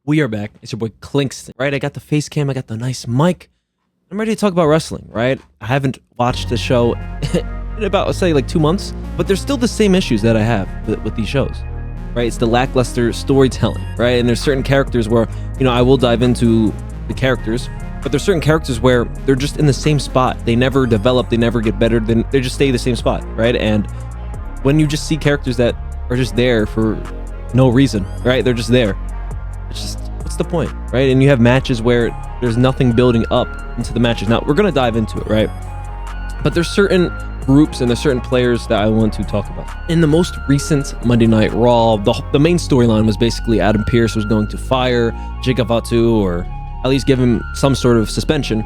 We are back. It's your boy Clinkston, right? I got the face cam, I got the nice mic. I'm ready to talk about wrestling, right? I haven't watched the show in about, let's say, like 2 months, but there's still the same issues that I have with these shows, right? It's the lackluster storytelling, right? And there's certain characters where, I will dive into the characters, but there's certain characters where they're just in the same spot. They never develop, they never get better, they just stay the same spot, right? And when you just see characters that are just there for no reason, right? They're just there. It's just, what's the point, right? And you have matches where there's nothing building up into the matches. Now, we're going to dive into it, right? But there's certain groups and there's certain players that I want to talk about. In the most recent Monday Night Raw, the main storyline was basically Adam Pearce was going to fire Jacob Fatu, or at least give him some sort of suspension.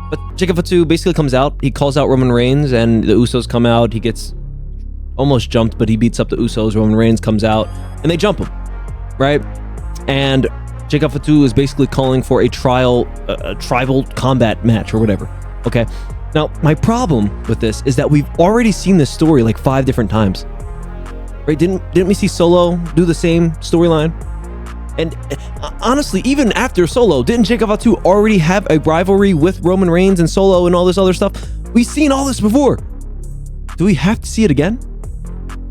But Jacob Fatu basically comes out, he calls out Roman Reigns, and the Usos come out. He gets almost jumped, but he beats up the Usos. Roman Reigns comes out, and they jump him, right? And Jacob Fatu is basically calling for a tribal combat match or whatever. Okay. Now, my problem with this is that we've already seen this story like 5 different times. Right? Didn't we see Solo do the same storyline? And honestly, even after Solo, didn't Jacob Fatu already have a rivalry with Roman Reigns and Solo and all this other stuff? We've seen all this before. Do we have to see it again?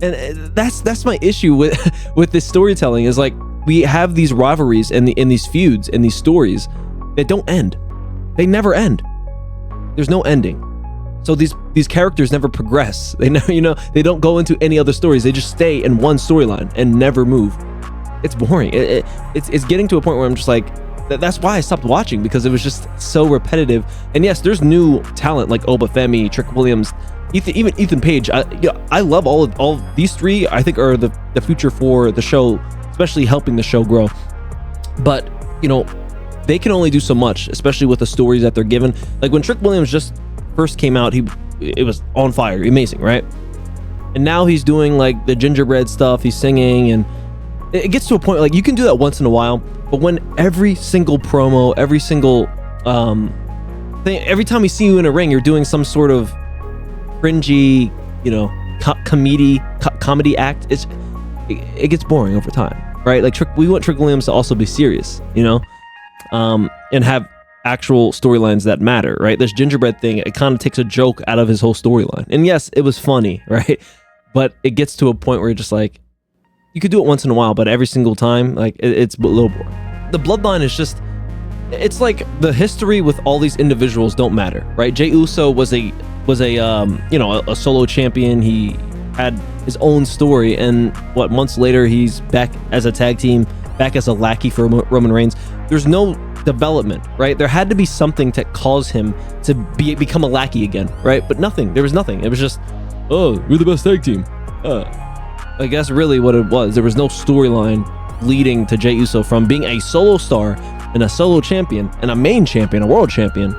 And that's my issue with this storytelling, is like, we have these rivalries and these feuds and these stories that don't end. They never end. There's no ending. So these characters never progress. They never, they don't go into any other stories. They just stay in one storyline and never move. It's boring. It's getting to a point where I'm just like, that's why I stopped watching, because it was just so repetitive. And yes, there's new talent like Obafemi, Trick Williams, even Ethan Page. I love all these three. I think are the future for the show, especially helping the show grow. But they can only do so much, especially with the stories that they're given. Like when Trick Williams just first came out, it was on fire, amazing, right? And now he's doing like the gingerbread stuff, he's singing, and it gets to a point like you can do that once in a while, but when every single promo, every single thing, every time we see you in a ring, you're doing some sort of cringy, comedy act, it gets boring over time, right? Like we want Trick Williams to also be serious, and have actual storylines that matter, right? This gingerbread thing, it kind of takes a joke out of his whole storyline. And yes, it was funny, right? But it gets to a point where you're just like, you could do it once in a while, but every single time, like it's a little boring. The bloodline is just, it's like the history with all these individuals don't matter, right? Jey Uso was a solo champion. He had his own story, and months later he's back as a tag team, back as a lackey for Roman Reigns. There's no development, right? There had to be something to cause him to become a lackey again, right? But nothing. There was nothing. It was just, oh, we're the best tag team. I guess really what it was. There was no storyline leading to Jey Uso from being a solo star and a solo champion and a main champion, a world champion,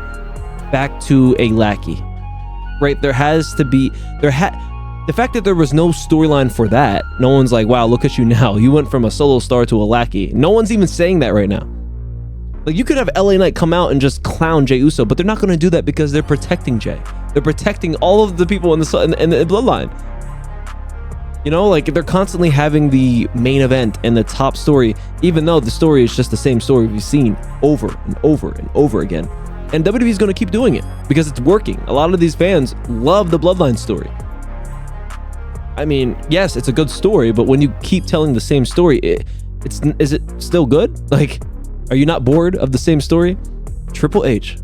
back to a lackey, right? There has to be, the fact that there was no storyline for that, no one's like, wow, look at you now. You went from a solo star to a lackey. No one's even saying that right now. Like, you could have LA Knight come out and just clown Jey Uso, but they're not going to do that because they're protecting Jey. They're protecting all of the people in the bloodline. Like they're constantly having the main event and the top story, even though the story is just the same story we've seen over and over and over again. And WWE is going to keep doing it because it's working. A lot of these fans love the bloodline story. I mean, yes, it's a good story, but when you keep telling the same story, is it still good? Like, are you not bored of the same story? Triple H,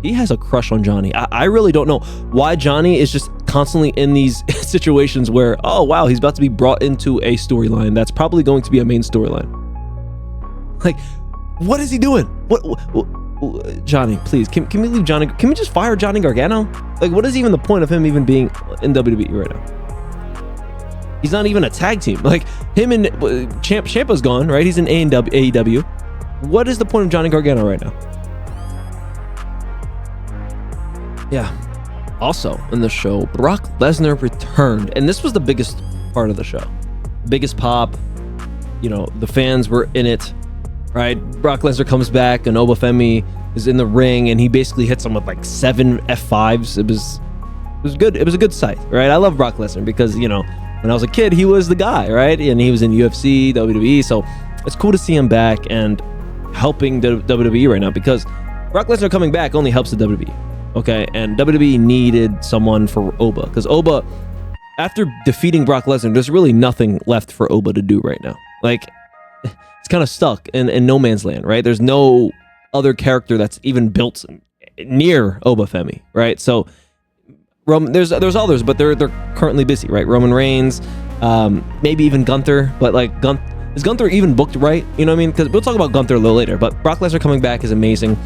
he has a crush on Johnny. I really don't know why Johnny is just constantly in these situations where, oh wow, he's about to be brought into a storyline that's probably going to be a main storyline. Like, what is he doing? What Johnny, please, can we leave Johnny? Can we just fire Johnny Gargano? Like, what is even the point of him even being in WWE right now? He's not even a tag team. Like, him and Ciampa's gone, right? He's in AEW. What is the point of Johnny Gargano right now? Yeah. Also in the show, Brock Lesnar returned, and this was the biggest part of the show. Biggest pop. The fans were in it, right? Brock Lesnar comes back, and Obafemi is in the ring, and he basically hits him with like 7 F5s. It was good. It was a good sight, right? I love Brock Lesnar because, when I was a kid, he was the guy, right? And he was in UFC, WWE, so it's cool to see him back and helping the WWE right now, because Brock Lesnar coming back only helps the WWE. Okay, and WWE needed someone for Oba, because Oba, after defeating Brock Lesnar, there's really nothing left for Oba to do right now. Like, it's kind of stuck in no man's land, right? There's no other character that's even built near Oba Femi, right? So there's others, but they're currently busy, right? Roman Reigns, maybe even Gunther, but like is Gunther even booked right? You know what I mean? Because we'll talk about Gunther a little later, but Brock Lesnar coming back is amazing.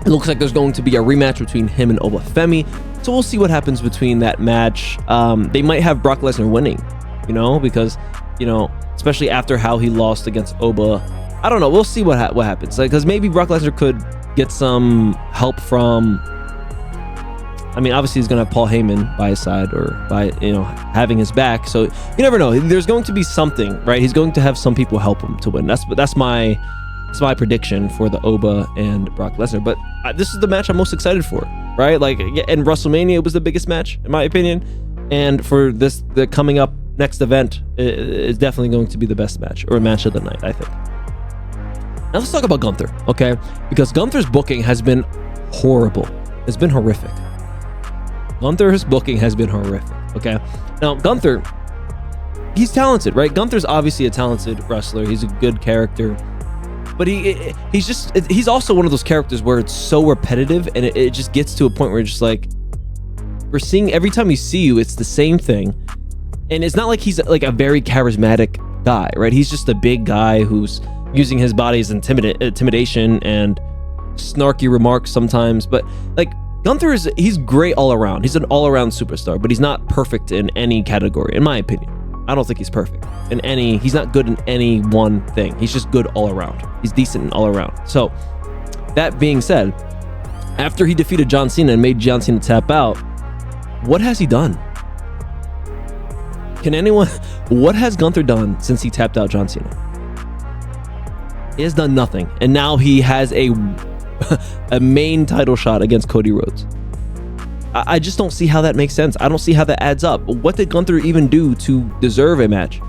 It looks like there's going to be a rematch between him and Oba Femi, so we'll see what happens between that match. They might have Brock Lesnar winning, you know, because, you know, especially after how he lost against Oba. I don't know. We'll see what happens. Like, because maybe Brock Lesnar could get some help from. I mean, obviously he's gonna have Paul Heyman by his side, or by, you know, having his back. So you never know. There's going to be something, right? He's going to have some people help him to win. That's my prediction for the Oba and Brock Lesnar. But this is the match I'm most excited for, right? Like, and WrestleMania was the biggest match in my opinion, and for the coming up next event is definitely going to be the best match, or match of the night, I think. Now let's talk about Gunther, okay? Because Gunther's booking has been horrible. It's been horrific. Gunther's booking has been horrific, okay? Now, Gunther, he's talented, right? Gunther's obviously a talented wrestler. He's a good character. But he's also one of those characters where it's so repetitive, and it just gets to a point where it's just like, we're seeing, every time we see you, it's the same thing. And it's not like he's like a very charismatic guy, right? He's just a big guy who's using his body as intimidation and snarky remarks sometimes. But like, Gunther he's great all around. He's an all-around superstar, but he's not perfect in any category, in my opinion. I don't think he's perfect in any. He's not good in any one thing. He's just good all around. He's decent all around. So that being said, after he defeated John Cena and made John Cena tap out, what has he done? What has Gunther done since he tapped out John Cena? He has done nothing. And now he has a main title shot against Cody Rhodes. I just don't see how that makes sense. I don't see how that adds up. What did Gunther even do to deserve a match?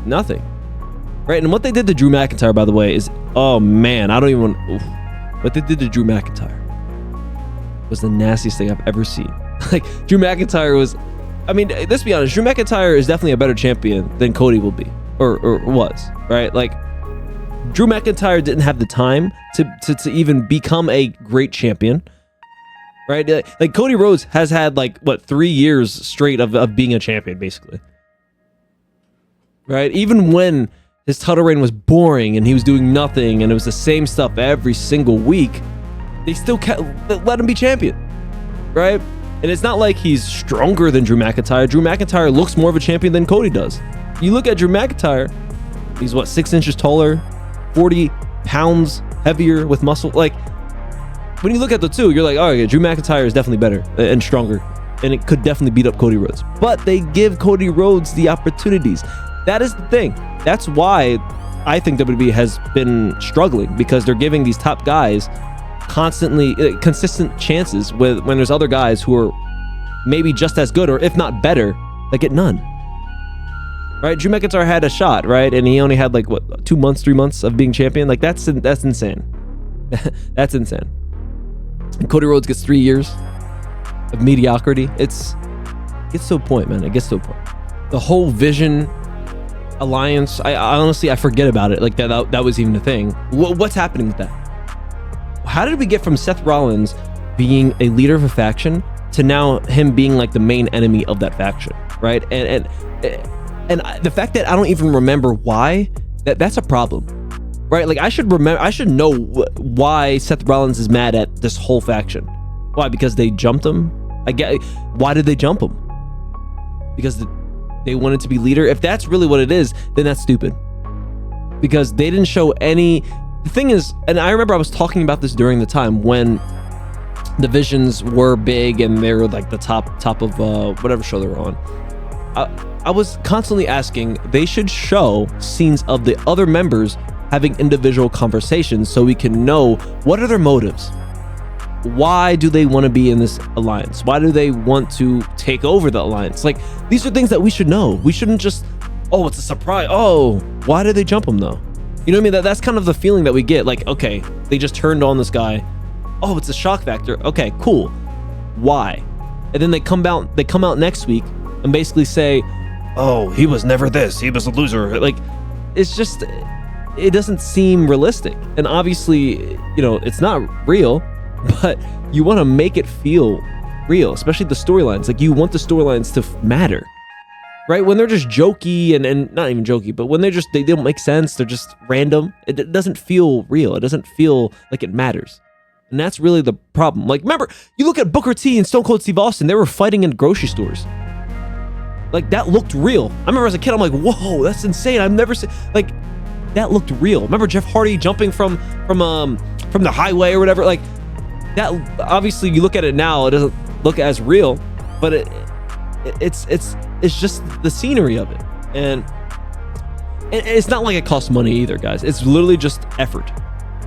Nothing. Right? And what they did to Drew McIntyre, by the way, is, oh man, I don't even want. What they did to Drew McIntyre was the nastiest thing I've ever seen. Like, Drew McIntyre was, I mean, let's be honest, Drew McIntyre is definitely a better champion than Cody will be, or was, right? Like, Drew McIntyre didn't have the time to even become a great champion, right? Like, Cody Rhodes has had, like, what, 3 years straight of being a champion, basically, right? Even when his title reign was boring and he was doing nothing and it was the same stuff every single week, they still let him be champion, right? And it's not like he's stronger than Drew McIntyre. Drew McIntyre looks more of a champion than Cody does. You look at Drew McIntyre, he's what, 6 inches taller, 40 pounds heavier with muscle. Like, when you look at the two, you're like, oh yeah, Drew McIntyre is definitely better and stronger, and it could definitely beat up Cody Rhodes. But they give Cody Rhodes the opportunities. That is the thing. That's why I think WWE has been struggling, because they're giving these top guys consistent chances when there's other guys who are maybe just as good, or if not better, that get none. Right? Drew McIntyre had a shot, right? And he only had like, what, 2 months, 3 months of being champion? Like, that's insane. That's insane. And Cody Rhodes gets 3 years of mediocrity. It gets to a point, man. It gets to a point. The whole Vision alliance, I honestly, I forget about it. Like, that was even a thing. What's happening with that? How did we get from Seth Rollins being a leader of a faction to now him being like the main enemy of that faction, right? And the fact that I don't even remember why, that's a problem, right? Like, I should know why Seth Rollins is mad at this whole faction. Why? Because they jumped him? I get. Why did they jump him? Because they wanted to be leader? If that's really what it is, then that's stupid. Because they didn't show any. The thing is, and I remember I was talking about this during the time when the Visions were big and they were like the top of whatever show they were on. I was constantly asking, they should show scenes of the other members having individual conversations so we can know what are their motives. Why do they want to be in this alliance? Why do they want to take over the alliance? Like, these are things that we should know. We shouldn't just Oh, it's a surprise. Oh, why did they jump him though? You know what I mean? That's kind of the feeling that we get. Like, okay, they just turned on this guy. Oh, it's a shock factor. Okay, cool. Why? And then they come out next week and basically say, oh, he was never this. He was a loser. Like, it's just, it doesn't seem realistic. And obviously, you know, it's not real, but you want to make it feel real, especially the storylines. Like, you want the storylines to matter. Right? When they're just jokey and not even jokey, but when they don't make sense, they're just random. It doesn't feel real. It doesn't feel like it matters. And that's really the problem. Like, remember, you look at Booker T and Stone Cold Steve Austin, they were fighting in grocery stores. Like, that looked real. I remember as a kid, I'm like, whoa, that's insane. I've never seen, like, that looked real. Remember Jeff Hardy jumping from the highway or whatever? Like, that, obviously, you look at it now, it doesn't look as real, but it's just the scenery of it. And it's not like it costs money either, guys. It's literally just effort.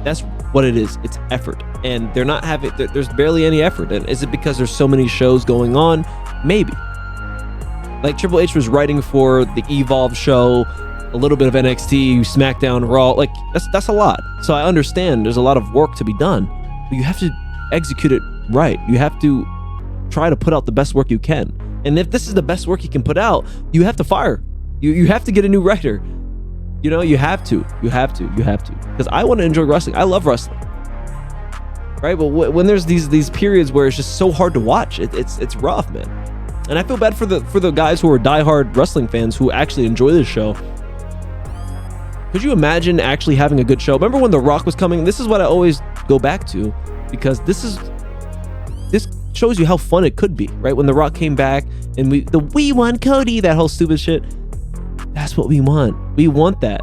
That's what it is. It's effort. And they're not having, there's barely any effort. And is it because there's so many shows going on? Maybe. Like, Triple H was writing for the Evolve show, a little bit of NXT, SmackDown, Raw. Like, that's a lot. So I understand there's a lot of work to be done, but you have to execute it right. You have to try to put out the best work you can. And if this is the best work you can put out, you have to fire. You have to get a new writer. You know, you have to. Because I want to enjoy wrestling. I love wrestling. Right? But when there's these periods where it's just so hard to watch, it's rough, man. And I feel bad for the guys who are diehard wrestling fans who actually enjoy this show. Could you imagine actually having a good show? Remember when The Rock was coming? This is what I always go back to, because this shows you how fun it could be, right? When The Rock came back and we want Cody, that whole stupid shit. That's what we want. We want that,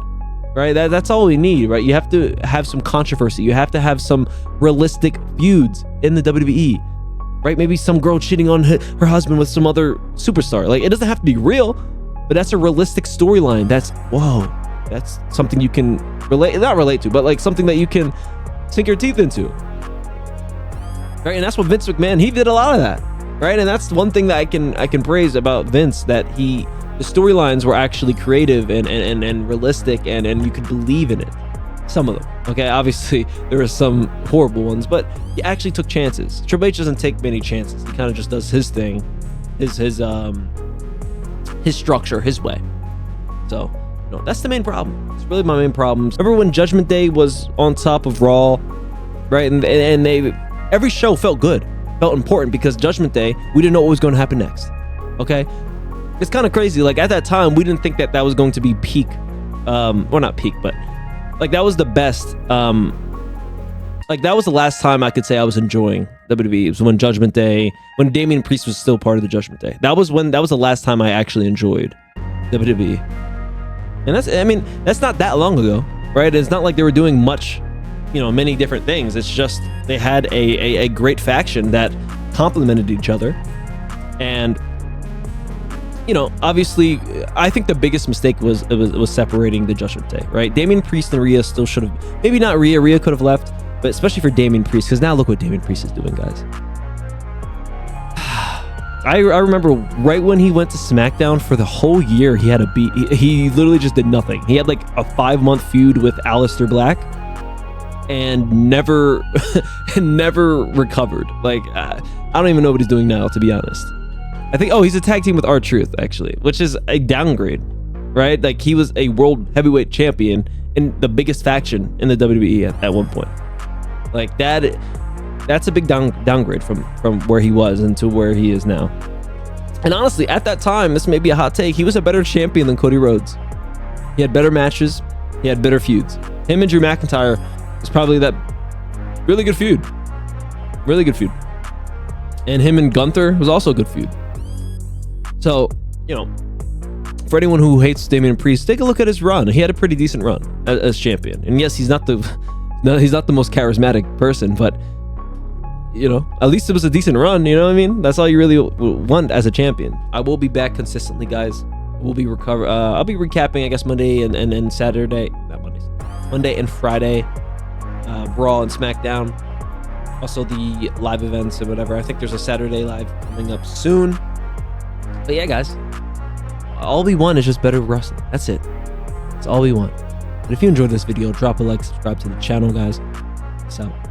right? That's all we need, right? You have to have some controversy. You have to have some realistic feuds in the WWE, right? Maybe some girl cheating on her husband with some other superstar. Like, it doesn't have to be real, but that's a realistic storyline. That's something you can not relate to, but like something that you can sink your teeth into. Right? And that's what Vince McMahon, he did a lot of that, right? And that's one thing that I can praise about Vince, that the storylines were actually creative and realistic, and you could believe in it. Some of them. Okay, obviously there were some horrible ones, but he actually took chances. Triple H doesn't take many chances. He kind of just does his thing, his structure, his way. So, no, that's the main problem. It's really my main problems. Remember when Judgment Day was on top of Raw, right? And every show felt good, felt important, because Judgment Day, we didn't know what was going to happen next. Okay, it's kind of crazy. Like, at that time, we didn't think that was going to be peak. Well, not peak, but like, that was the best. Like, that was the last time I could say I was enjoying WWE. It was when Judgment Day, when Damian Priest was still part of the Judgment Day. That was the last time I actually enjoyed WWE. And that's not that long ago, right? It's not like they were doing much, many different things. It's just they had a great faction that complemented each other. And, obviously, I think the biggest mistake was separating the Judgment Day, right? Damian Priest and Rhea still should have, maybe not Rhea. Rhea could have left, but especially for Damian Priest, because now look what Damian Priest is doing, guys. I remember right when he went to SmackDown for the whole year, he had he literally just did nothing. He had like a 5-month feud with Aleister Black and never recovered. Like, I don't even know what he's doing now, to be honest. I think, he's a tag team with R-Truth, actually, which is a downgrade, right? Like, he was a world heavyweight champion in the biggest faction in the WWE at one point. Like, that's a big downgrade from where he was into where he is now. And honestly, at that time, this may be a hot take, he was a better champion than Cody Rhodes. He had better matches. He had better feuds. Him and Drew McIntyre was probably that really good feud. Really good feud. And him and Gunther was also a good feud. So, for anyone who hates Damian Priest, take a look at his run. He had a pretty decent run as champion. And yes, he's not the most charismatic person, but at least it was a decent run. You know what I mean? That's all you really want as a champion. I will be back consistently, guys. We'll be I'll be recapping, I guess, Monday and Saturday. Not Monday. Monday and Friday. Raw and SmackDown. Also the live events and whatever. I think there's a Saturday live coming up soon. But yeah, guys. All we want is just better wrestling. That's it. That's all we want. And if you enjoyed this video, drop a like, subscribe to the channel, guys. Peace out.